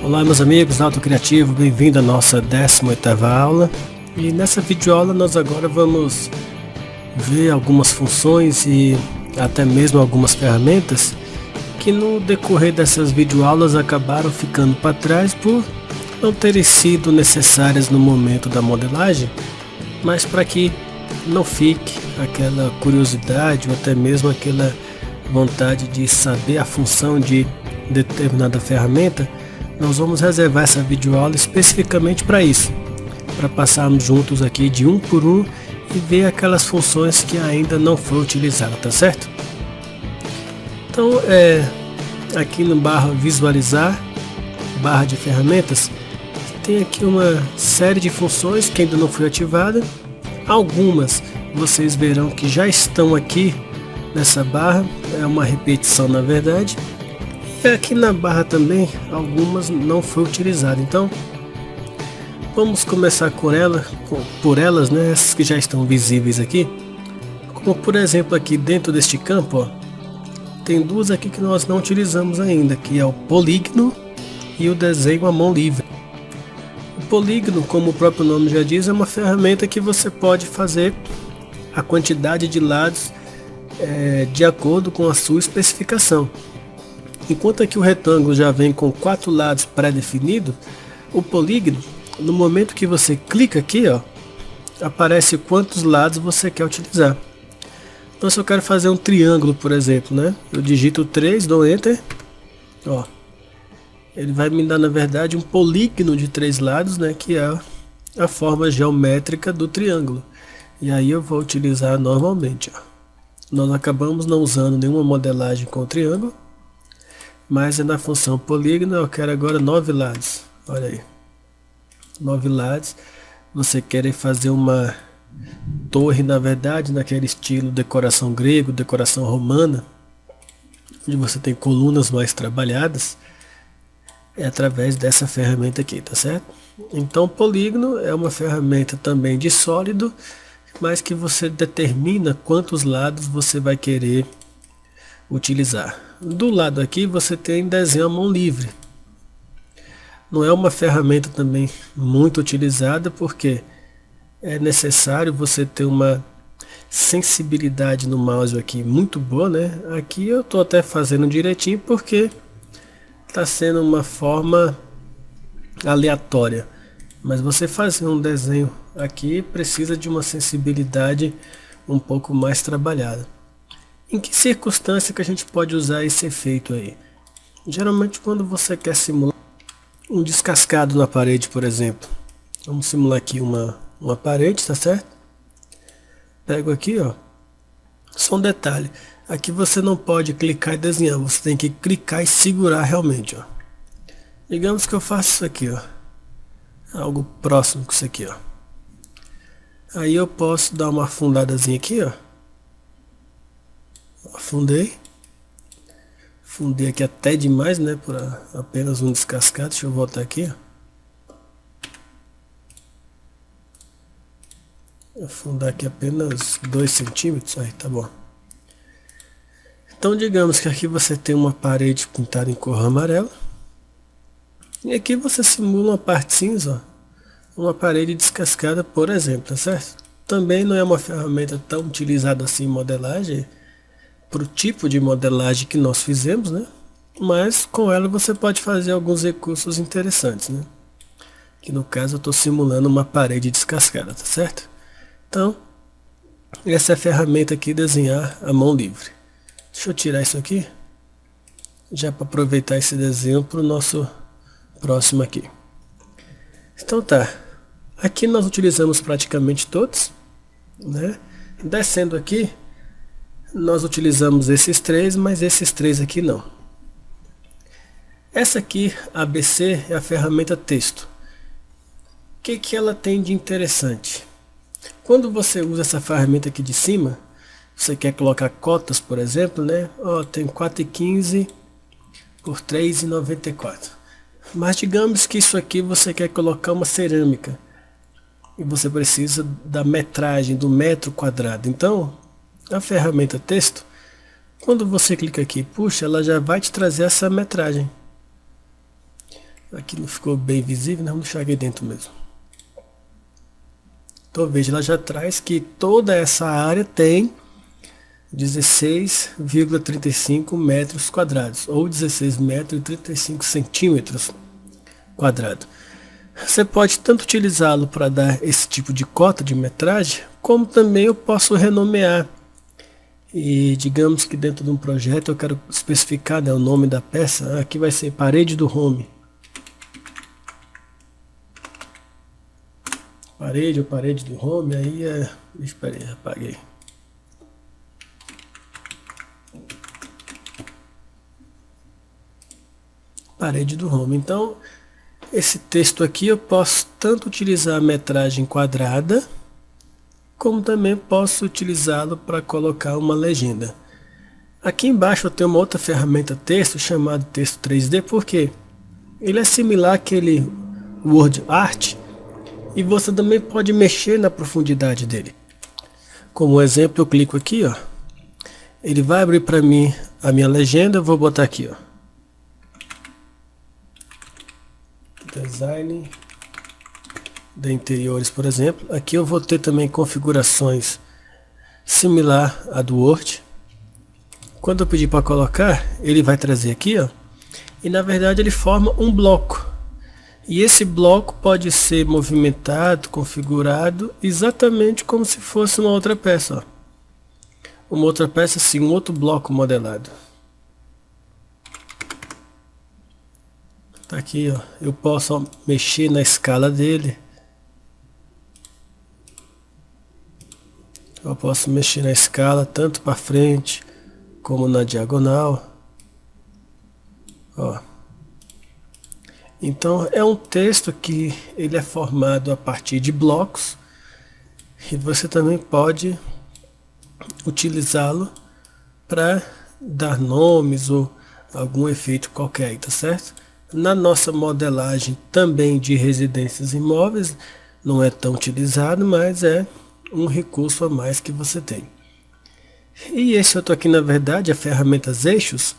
Olá meus amigos, Auto Criativo, bem-vindo à nossa 18ª aula. E nessa videoaula nós agora vamos ver algumas funções e até mesmo algumas ferramentas que no decorrer dessas videoaulas acabaram ficando para trás por não terem sido necessárias no momento da modelagem, mas para que não fique aquela curiosidade ou até mesmo aquela vontade de saber a função de determinada ferramenta, nós vamos reservar essa videoaula especificamente para isso, para passarmos juntos aqui de um por um e ver aquelas funções que ainda não foi utilizada, tá certo? Então aqui no barra visualizar, barra de ferramentas, tem aqui uma série de funções que ainda não foi ativada. Algumas vocês verão que já estão aqui nessa barra, é uma repetição na verdade. E aqui na barra também algumas não foi utilizada, então vamos começar por elas, né? Essas que já estão visíveis aqui, como por exemplo aqui dentro deste campo, ó, tem duas aqui que nós não utilizamos ainda, que é o polígono e o desenho à mão livre. O polígono, como o próprio nome já diz, é uma ferramenta que você pode fazer a quantidade de lados de acordo com a sua especificação. Enquanto aqui o retângulo já vem com 4 lados pré-definidos, o polígono, no momento que você clica aqui, ó, aparece quantos lados você quer utilizar. Então se eu quero fazer um triângulo, por exemplo, né? Eu digito 3, dou Enter, ó, ele vai me dar na verdade um polígono de 3 lados, né? Que é a forma geométrica do triângulo. E aí eu vou utilizar normalmente, ó. Nós acabamos não usando nenhuma modelagem com o triângulo, mas é na função polígono. Eu quero agora 9 lados, olha aí, 9 lados. Você quer fazer uma torre, na verdade, naquele estilo decoração grego, decoração romana, onde você tem colunas mais trabalhadas, é através dessa ferramenta aqui, tá certo? Então polígono é uma ferramenta também de sólido, mas que você determina quantos lados você vai querer utilizar. Do lado aqui você tem desenho à mão livre. Não é uma ferramenta também muito utilizada, porque é necessário você ter uma sensibilidade no mouse aqui muito boa, né? Aqui eu estou até fazendo direitinho porque está sendo uma forma aleatória, mas você fazer um desenho aqui precisa de uma sensibilidade um pouco mais trabalhada. Em que circunstância que a gente pode usar esse efeito aí? Geralmente quando você quer simular um descascado na parede, por exemplo. Vamos simular aqui uma parede, tá certo? Pego aqui, ó. Só um detalhe. Aqui você não pode clicar e desenhar. Você tem que clicar e segurar realmente, ó. Digamos que eu faço isso aqui, ó. Algo próximo com isso aqui, ó. Aí eu posso dar uma afundadazinha aqui, ó. Afundei aqui até demais, né, por apenas um descascado. Deixa eu voltar aqui, ó. Afundar aqui apenas 2 centímetros, aí tá bom. Então digamos que aqui você tem uma parede pintada em cor amarela, e aqui você simula uma parte cinza, ó, uma parede descascada, por exemplo, tá certo? Também não é uma ferramenta tão utilizada assim em modelagem, para o tipo de modelagem que nós fizemos, né? Mas com ela você pode fazer alguns recursos interessantes, né? Que no caso eu estou simulando uma parede descascada, tá certo? Então essa é a ferramenta aqui, desenhar à mão livre. Deixa eu tirar isso aqui, já para aproveitar esse desenho para o nosso próximo aqui. Então tá, aqui nós utilizamos praticamente todos, né? Descendo aqui nós utilizamos esses 3, mas esses 3 aqui não. Essa aqui, ABC, é a ferramenta texto. O que ela tem de interessante? Quando você usa essa ferramenta aqui de cima, você quer colocar cotas, por exemplo, né? Ó, tem 4,15 por 3,94. Mas digamos que isso aqui você quer colocar uma cerâmica e você precisa da metragem, do metro quadrado. Então a ferramenta texto, quando você clica aqui e puxa, ela já vai te trazer essa metragem. Aqui não ficou bem visível, né? Vamos deixar aqui dentro mesmo. Então veja, ela já traz que toda essa área tem 16,35 metros quadrados, ou 16 metros e 35 centímetros quadrados. Você pode tanto utilizá-lo para dar esse tipo de cota de metragem, como também eu posso renomear. E digamos que dentro de um projeto eu quero especificar, né, o nome da peça. Aqui vai ser parede do home. Parede ou parede do home, aí é... Espera aí, apaguei. Parede do home. Então, esse texto aqui eu posso tanto utilizar a metragem quadrada, como também posso utilizá-lo para colocar uma legenda. Aqui embaixo eu tenho uma outra ferramenta texto chamada texto 3D, porque ele é similar àquele Word Art e você também pode mexer na profundidade dele. Como exemplo, eu clico aqui, ó, ele vai abrir para mim a minha legenda. Eu vou botar aqui, ó, design de interiores, por exemplo. Aqui eu vou ter também configurações similar à do Word. Quando eu pedir para colocar, ele vai trazer aqui, ó, e na verdade ele forma um bloco. E esse bloco pode ser movimentado, configurado exatamente como se fosse uma outra peça, ó. Uma outra peça, sim, um outro bloco modelado. Tá aqui, ó. Eu posso, ó, mexer na escala dele. Eu posso mexer na escala tanto para frente como na diagonal. Ó. Então é um texto que ele é formado a partir de blocos e você também pode utilizá-lo para dar nomes ou algum efeito qualquer, tá certo? Na nossa modelagem também de residências imóveis não é tão utilizado, mas é um recurso a mais que você tem. E esse outro aqui, na verdade, a ferramenta eixos,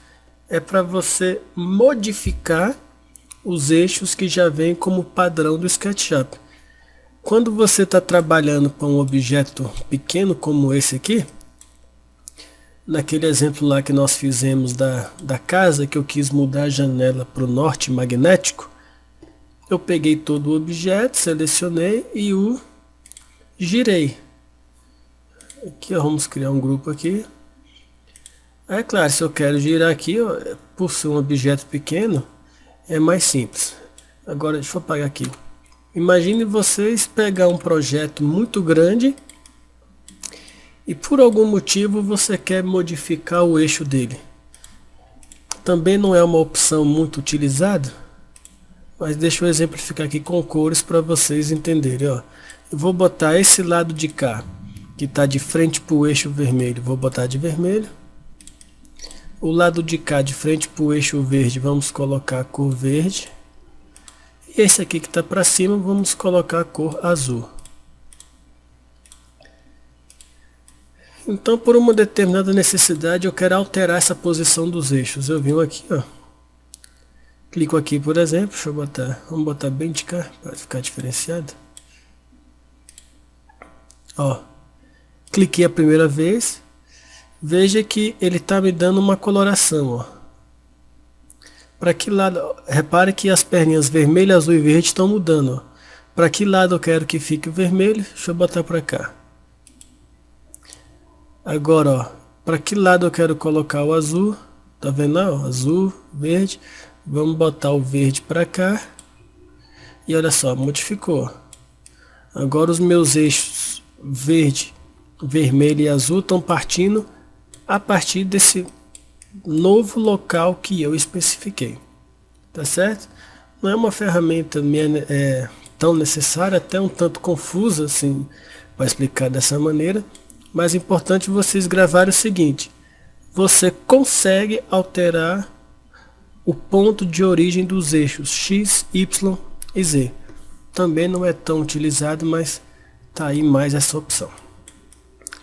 é para você modificar os eixos que já vem como padrão do SketchUp. Quando você está trabalhando com um objeto pequeno como esse aqui, naquele exemplo lá que nós fizemos da casa, que eu quis mudar a janela para o norte magnético, eu peguei todo o objeto, selecionei e o girei. Aqui, ó, vamos criar um grupo aqui. É claro, se eu quero girar aqui, ó, por ser um objeto pequeno, é mais simples. Agora deixa eu apagar aqui. Imagine vocês pegar um projeto muito grande e por algum motivo você quer modificar o eixo dele. Também não é uma opção muito utilizada, mas deixa eu exemplificar aqui com cores para vocês entenderem. Ó. Eu vou botar esse lado de cá, que está de frente para o eixo vermelho, vou botar de vermelho. O lado de cá, de frente para o eixo verde, vamos colocar a cor verde. E esse aqui que está para cima, vamos colocar a cor azul. Então, por uma determinada necessidade, eu quero alterar essa posição dos eixos. Eu venho aqui, ó. Clico aqui, por exemplo, deixa eu botar, vamos botar bem de cá, para ficar diferenciado. Ó, cliquei a primeira vez. Veja que ele está me dando uma coloração, ó. Para que lado? Repare que as perninhas vermelho, azul e verde estão mudando. Para que lado eu quero que fique o vermelho? Deixa eu botar para cá. Agora, ó, para que lado eu quero colocar o azul? Tá vendo lá, ó? Azul, verde. Vamos botar o verde para cá. E olha só, modificou. Agora os meus eixos verde, vermelho e azul estão partindo a partir desse novo local que eu especifiquei, tá certo? Não é uma ferramenta tão necessária, até um tanto confusa assim para explicar dessa maneira, mas é importante vocês gravarem o seguinte: você consegue alterar o ponto de origem dos eixos X, Y e Z. Também não é tão utilizado, mas tá aí mais essa opção,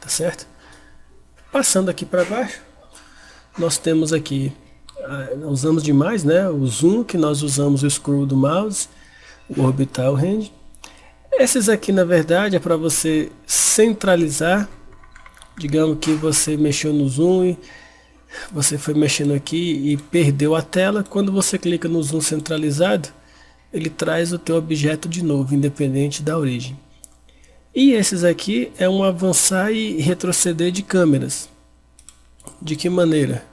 tá certo? Passando aqui para baixo, nós temos aqui usamos demais, né? O zoom, que nós usamos o scroll do mouse, o orbital range. Esses aqui, na verdade, é para você centralizar. Digamos que você mexeu no zoom e você foi mexendo aqui e perdeu a tela. Quando você clica no zoom centralizado, ele traz o teu objeto de novo, independente da origem. E esses aqui é um avançar e retroceder de câmeras. De que maneira?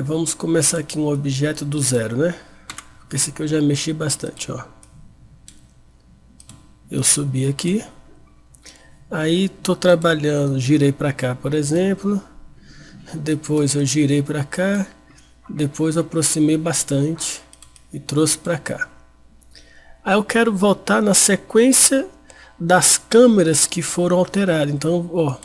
Vamos começar aqui um objeto do zero, né? Esse aqui eu já mexi bastante, ó. Eu subi aqui. Aí tô trabalhando, girei para cá, por exemplo. Depois eu girei para cá. Depois eu aproximei bastante e trouxe para cá. Aí eu quero voltar na sequência das câmeras que foram alteradas. Então, ó,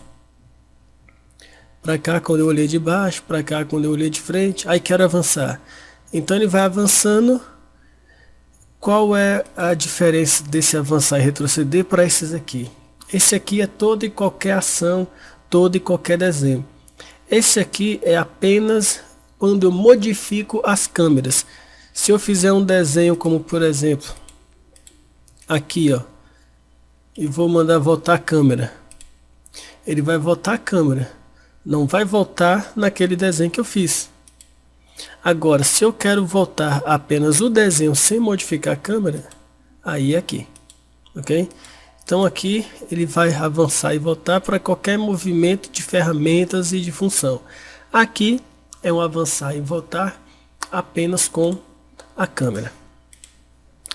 para cá quando eu olhei de baixo, para cá quando eu olhei de frente, aí quero avançar. Então ele vai avançando. Qual é a diferença desse avançar e retroceder para esses aqui? Esse aqui é toda e qualquer ação, todo e qualquer desenho. Esse aqui é apenas quando eu modifico as câmeras. Se eu fizer um desenho como, por exemplo, aqui, ó, e vou mandar voltar a câmera, ele vai voltar a câmera, não vai voltar naquele desenho que eu fiz. Agora, se eu quero voltar apenas o desenho sem modificar a câmera, aí é aqui, ok? Então aqui ele vai avançar e voltar para qualquer movimento de ferramentas e de função. Aqui é um avançar e voltar apenas com a câmera.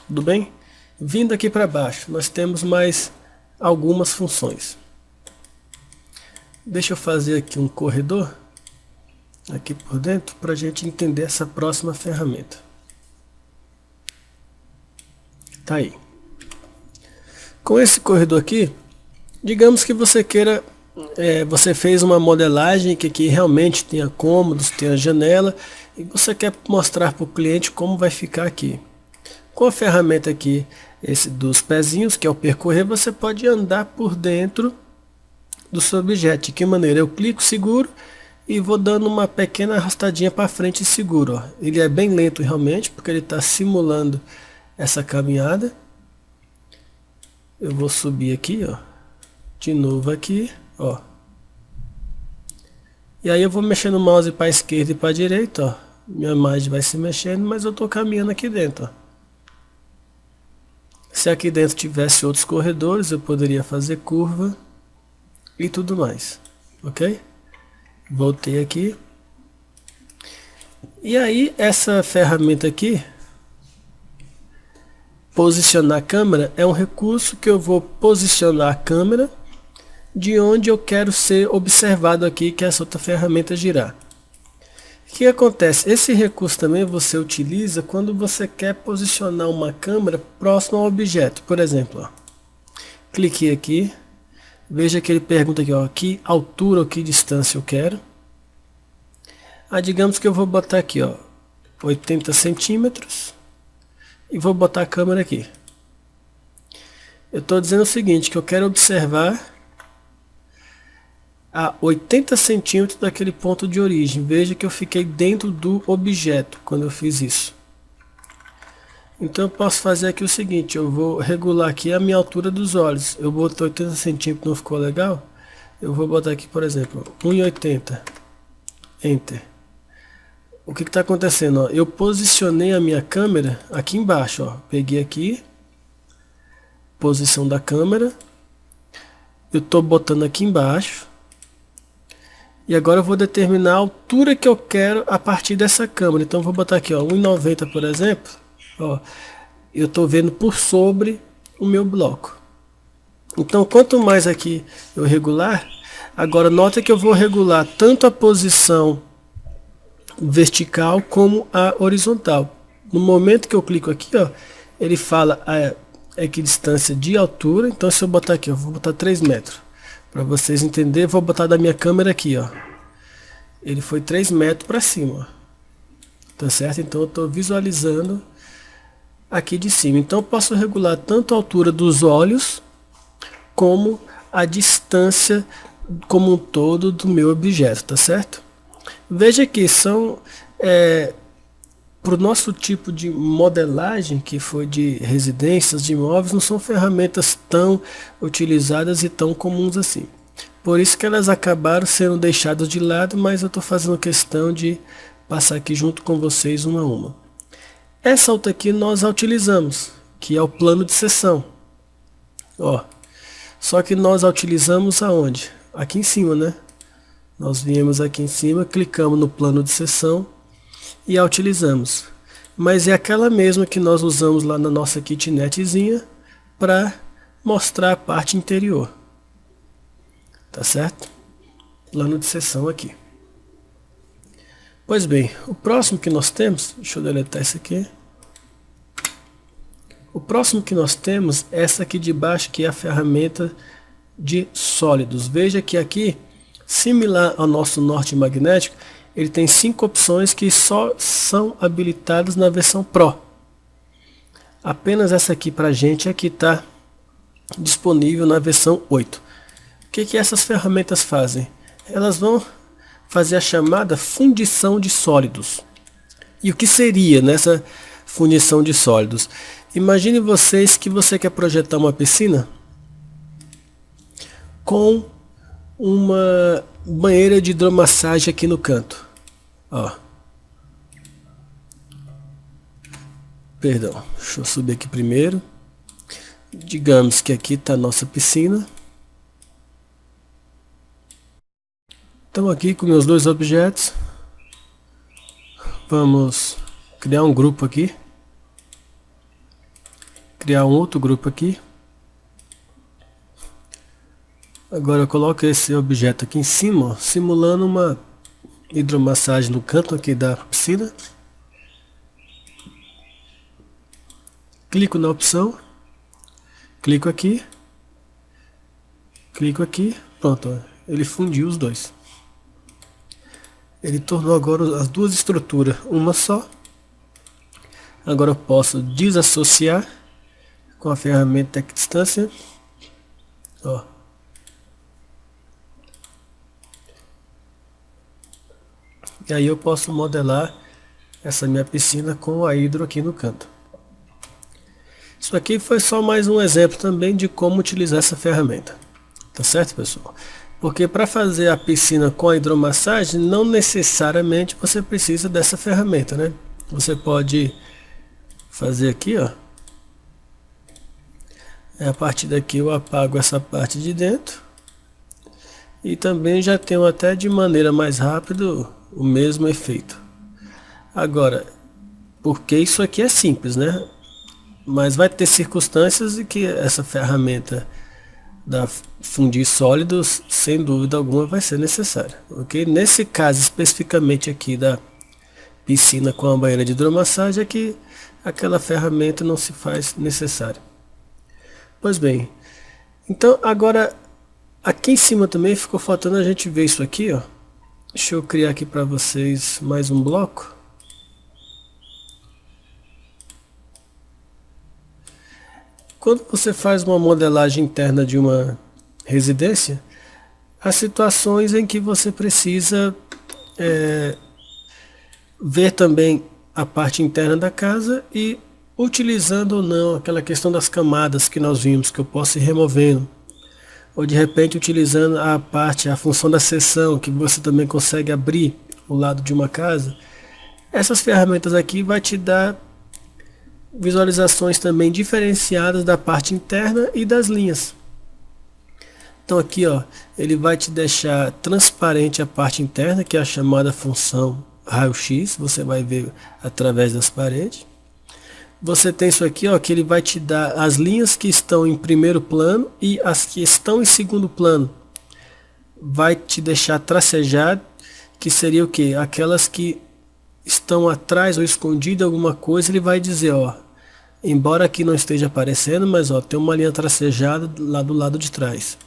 Tudo bem? Vindo aqui para baixo, nós temos mais algumas funções. Deixa eu fazer aqui um corredor aqui por dentro para a gente entender essa próxima ferramenta. Tá aí. Com esse corredor aqui, digamos que você queira, você fez uma modelagem que aqui realmente tenha cômodos, tenha janela, e você quer mostrar para o cliente como vai ficar aqui. Com a ferramenta aqui, esse dos pezinhos, que é o percorrer, você pode andar por dentro do seu objeto. De que maneira? Eu clico, seguro e vou dando uma pequena arrastadinha para frente e seguro. Ó. Ele é bem lento realmente, porque ele está simulando essa caminhada. Eu vou subir aqui, ó, de novo aqui, ó. E aí eu vou mexendo o mouse para a esquerda e para a direita, ó. Minha imagem vai se mexendo, mas eu estou caminhando aqui dentro, ó. Se aqui dentro tivesse outros corredores, eu poderia fazer curva e tudo mais, ok? Voltei aqui. E aí essa ferramenta aqui, posicionar a câmera, é um recurso que eu vou posicionar a câmera de onde eu quero ser observado aqui, que é essa outra ferramenta girar. O que acontece? Esse recurso também você utiliza quando você quer posicionar uma câmera próxima ao objeto. Por exemplo, ó, cliquei aqui, veja que ele pergunta aqui, ó, que altura ou que distância eu quero. Digamos que eu vou botar aqui, ó, 80 centímetros. E vou botar a câmera aqui. Eu estou dizendo o seguinte, que eu quero observar a 80 centímetros daquele ponto de origem. Veja que eu fiquei dentro do objeto quando eu fiz isso. Então eu posso fazer aqui o seguinte, eu vou regular aqui a minha altura dos olhos. Eu botei 80 centímetros, não ficou legal? Eu vou botar aqui, por exemplo, 1,80. Enter. O que está acontecendo? Ó? Eu posicionei a minha câmera aqui embaixo. Ó. Peguei aqui, posição da câmera. Eu estou botando aqui embaixo. E agora eu vou determinar a altura que eu quero a partir dessa câmera. Então eu vou botar aqui, ó, 1,90 por exemplo. Ó, eu estou vendo por sobre o meu bloco. Então quanto mais aqui eu regular, agora nota que eu vou regular tanto a posição vertical como a horizontal. No momento que eu clico aqui, ó, ele fala a equidistância de altura. Então se eu botar aqui, eu vou botar 3 metros. Para vocês entenderem, vou botar da minha câmera aqui, ó. Ele foi 3 metros para cima, ó. Tá certo? Então eu estou visualizando aqui de cima. Então eu posso regular tanto a altura dos olhos como a distância como um todo do meu objeto, tá certo? Veja que são Para o nosso tipo de modelagem, que foi de residências, de imóveis, não são ferramentas tão utilizadas e tão comuns assim. Por isso que elas acabaram sendo deixadas de lado, mas eu estou fazendo questão de passar aqui junto com vocês uma a uma. Essa outra aqui nós a utilizamos, que é o plano de seção. Ó, só que nós a utilizamos aonde? Aqui em cima, né? Nós viemos aqui em cima, clicamos no plano de seção e a utilizamos. Mas é aquela mesma que nós usamos lá na nossa kitnetzinha para mostrar a parte interior. Tá certo? Plano de seção aqui. Pois bem, o próximo que nós temos, deixa eu deletar isso aqui. O próximo que nós temos é essa aqui de baixo, que é a ferramenta de sólidos. Veja que aqui, similar ao nosso norte magnético, ele tem 5 opções que só são habilitadas na versão Pro. Apenas essa aqui para a gente é que está disponível na versão 8. O que essas ferramentas fazem? Elas vão fazer a chamada fundição de sólidos. E o que seria nessa fundição de sólidos? Imagine vocês que você quer projetar uma piscina com uma banheira de hidromassagem aqui no canto. Ó. Perdão, deixa eu subir aqui primeiro. Digamos que aqui está a nossa piscina. Estamos aqui com meus dois objetos. Vamos criar um grupo aqui. Criar um outro grupo aqui. Agora eu coloco esse objeto aqui em cima, ó, simulando uma hidromassagem no canto aqui da piscina. Clico na opção. Clico aqui. Clico aqui. Pronto, ó, ele fundiu os dois. Ele tornou agora as duas estruturas uma só. Agora eu posso desassociar com a ferramenta Equidistância. Ó. E aí eu posso modelar essa minha piscina com a hidro aqui no canto. Isso aqui foi só mais um exemplo também de como utilizar essa ferramenta. Tá certo, pessoal? Porque para fazer a piscina com a hidromassagem, não necessariamente você precisa dessa ferramenta, né? Você pode fazer aqui, ó. A partir daqui eu apago essa parte de dentro. E também já tenho até de maneira mais rápida o mesmo efeito. Agora, porque isso aqui é simples, né? Mas vai ter circunstâncias em que essa ferramenta da fundir sólidos, sem dúvida alguma, vai ser necessária, ok? Nesse caso especificamente aqui da piscina com a banheira de hidromassagem, é que aquela ferramenta não se faz necessária. Pois bem, então agora aqui em cima também ficou faltando a gente ver isso aqui, ó. Deixa eu criar aqui para vocês mais um bloco. Quando você faz uma modelagem interna de uma residência, há situações em que você precisa ver também a parte interna da casa e utilizando ou não aquela questão das camadas que nós vimos, que eu posso ir removendo. Ou de repente utilizando a função da seção, que você também consegue abrir o lado de uma casa. Essas ferramentas aqui vai te dar visualizações também diferenciadas da parte interna e das linhas. Então aqui, ó, ele vai te deixar transparente a parte interna, que é a chamada função raio-x, você vai ver através das paredes. Você tem isso aqui, ó, que ele vai te dar as linhas que estão em primeiro plano e as que estão em segundo plano. Vai te deixar tracejado, que seria o que? Aquelas que estão atrás ou escondidas alguma coisa, ele vai dizer, ó, embora aqui não esteja aparecendo, mas ó, tem uma linha tracejada lá do lado de trás.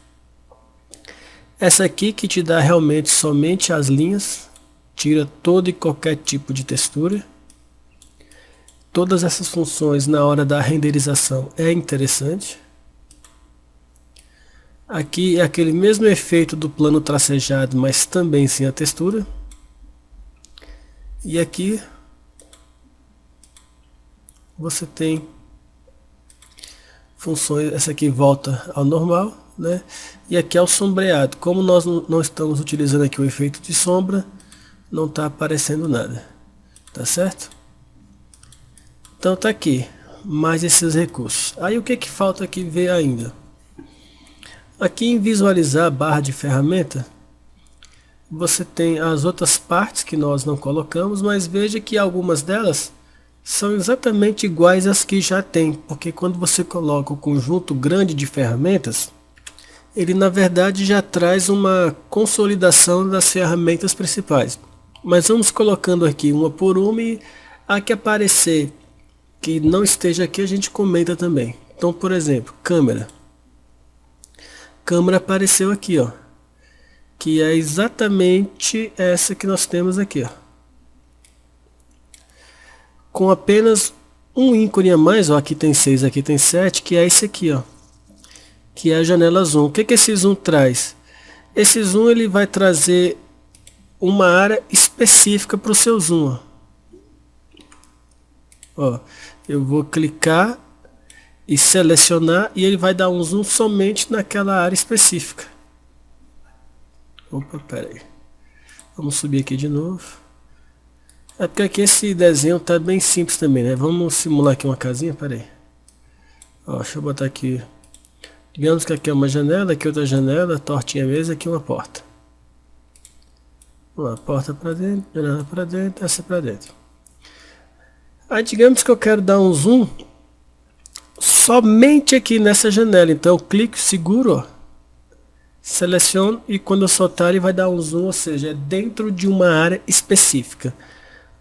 Essa aqui que te dá realmente somente as linhas, tira todo e qualquer tipo de textura. Todas essas funções na hora da renderização é interessante. Aqui é aquele mesmo efeito do plano tracejado, mas também sem a textura. E aqui você tem funções, essa aqui volta ao normal, né? E aqui é o sombreado. Como nós não estamos utilizando aqui o efeito de sombra, não está aparecendo nada, tá certo? Então tá aqui mais esses recursos. Aí o que falta aqui ver ainda? Aqui em visualizar a barra de ferramenta, você tem as outras partes que nós não colocamos, mas veja que algumas delas são exatamente iguais às que já tem, porque quando você coloca o conjunto grande de ferramentas, ele na verdade já traz uma consolidação das ferramentas principais. Mas vamos colocando aqui uma por uma, e a que aparecer que não esteja aqui a gente comenta também. Então, por exemplo, câmera. Câmera apareceu aqui, ó, que é exatamente essa que nós temos aqui, ó, com apenas um ícone a mais, ó, aqui tem 6, aqui tem 7, que é esse aqui, ó, que é a janela zoom. O que esse zoom traz? Esse zoom ele vai trazer uma área específica para o seu zoom, ó. Eu vou clicar e selecionar e ele vai dar um zoom somente naquela área específica. Opa, pera aí. Vamos subir aqui de novo. É porque aqui esse desenho tá bem simples também, né? Vamos simular aqui uma casinha, pera aí. Ó, deixa eu botar aqui. Digamos que aqui é uma janela, aqui outra janela, tortinha mesmo, aqui uma porta. Uma porta para dentro, janela para dentro, essa para dentro. Aí digamos que eu quero dar um zoom somente aqui nessa janela, então eu clico, seguro, ó, seleciono e quando eu soltar ele vai dar um zoom, ou seja, é dentro de uma área específica.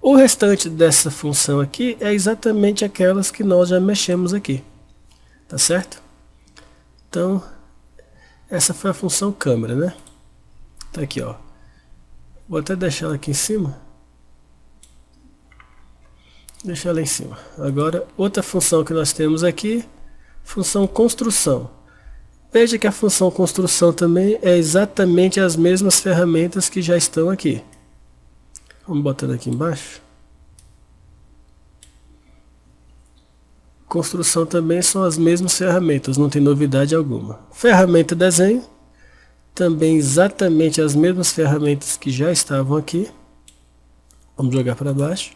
O restante dessa função aqui é exatamente aquelas que nós já mexemos aqui, tá certo? Então, essa foi a função câmera, né? Tá aqui, ó. Vou até deixar ela aqui em cima. Deixa ela em cima. Agora, outra função que nós temos aqui, função construção. Veja que a função construção também é exatamente as mesmas ferramentas que já estão aqui. Vamos botando aqui embaixo. Construção também são as mesmas ferramentas, não tem novidade alguma. Ferramenta desenho, também exatamente as mesmas ferramentas que já estavam aqui. Vamos jogar para baixo.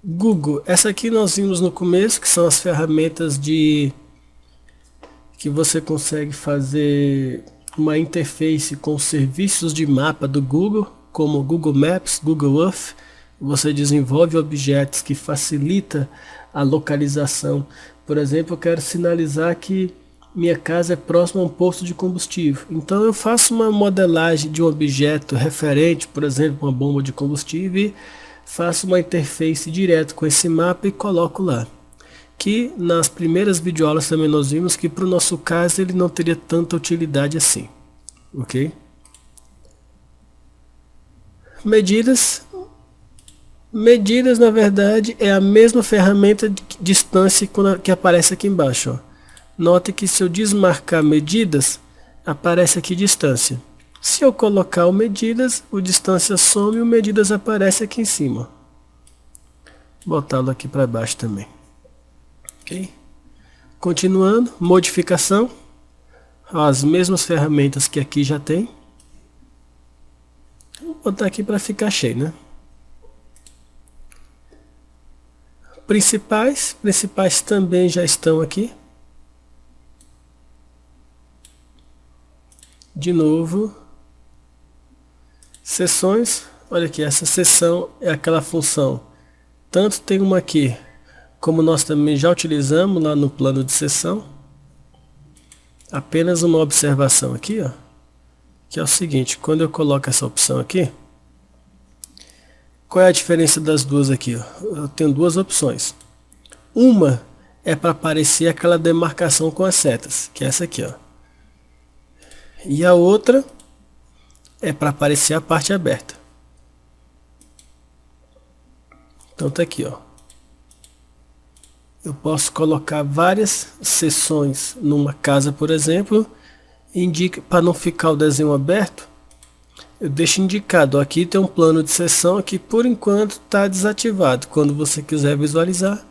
Google, essa aqui nós vimos no começo, que são as ferramentas que você consegue fazer uma interface com os serviços de mapa do Google, como Google Maps, Google Earth. Você desenvolve objetos que facilita a localização. Por exemplo, eu quero sinalizar que minha casa é próxima a um posto de combustível. Então eu faço uma modelagem de um objeto referente, por exemplo, uma bomba de combustível, e faço uma interface direto com esse mapa e coloco lá. Que nas primeiras videoaulas também nós vimos que para o nosso caso ele não teria tanta utilidade assim. Ok? Medidas. Medidas, na verdade, é a mesma ferramenta de distância que aparece aqui embaixo, ó. Note que se eu desmarcar medidas, aparece aqui distância. Se eu colocar o medidas, o distância some e o medidas aparece aqui em cima. Vou botá-lo aqui para baixo também. Ok? Continuando, modificação. As mesmas ferramentas que aqui já tem. Vou botar aqui para ficar cheio, né? Principais também já estão aqui. De novo, seções, olha aqui, essa seção é aquela função, tanto tem uma aqui, como nós também já utilizamos lá no plano de seção. Apenas uma observação aqui, ó, que é o seguinte, quando eu coloco essa opção aqui, qual é a diferença das duas aqui, ó? Eu tenho duas opções. Uma é para aparecer aquela demarcação com as setas, que é essa aqui, ó. E a outra é para aparecer a parte aberta. Então tá aqui, ó. Eu posso colocar várias seções numa casa, por exemplo, indica para não ficar o desenho aberto. eu deixo indicado, aqui tem um plano de sessão que por enquanto está desativado. Quando você quiser visualizar,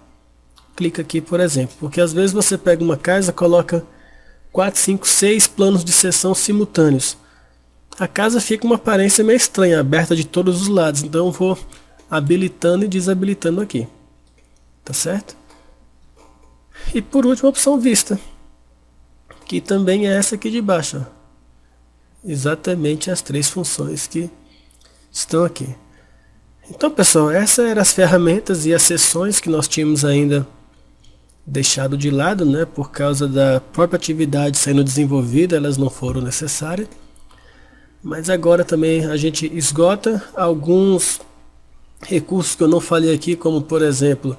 clica aqui, por exemplo, porque às vezes você pega uma casa, coloca 4, 5, 6 planos de sessão simultâneos. A casa fica uma aparência meio estranha, aberta de todos os lados, então eu vou habilitando e desabilitando aqui, tá certo? E por último, a opção vista, que também é essa aqui de baixo, ó. Exatamente as 3 funções que estão aqui. Então, pessoal, essas eram as ferramentas e as sessões que nós tínhamos ainda deixado de lado, né, por causa da própria atividade sendo desenvolvida, elas não foram necessárias. Mas agora também a gente esgota alguns recursos que eu não falei aqui, como por exemplo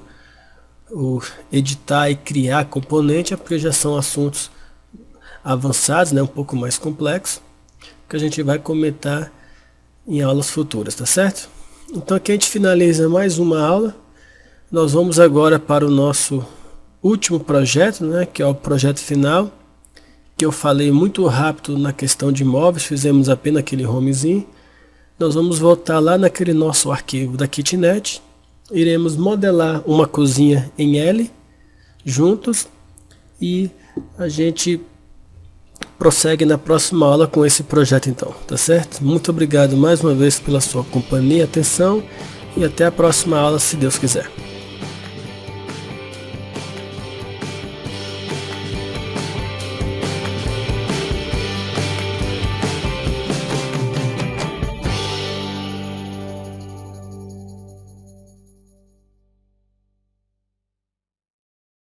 o editar e criar componente, porque já são assuntos avançados, né, um pouco mais complexos, que a gente vai comentar em aulas futuras, tá certo? Então aqui a gente finaliza mais uma aula. Nós vamos agora para o nosso último projeto, né, que é o projeto final, que eu falei muito rápido na questão de móveis, fizemos apenas aquele homezinho. Nós vamos voltar lá naquele nosso arquivo da kitnet, iremos modelar uma cozinha em L juntos e a gente prossegue na próxima aula com esse projeto então, tá certo? Muito obrigado mais uma vez pela sua companhia, atenção e até a próxima aula, se Deus quiser.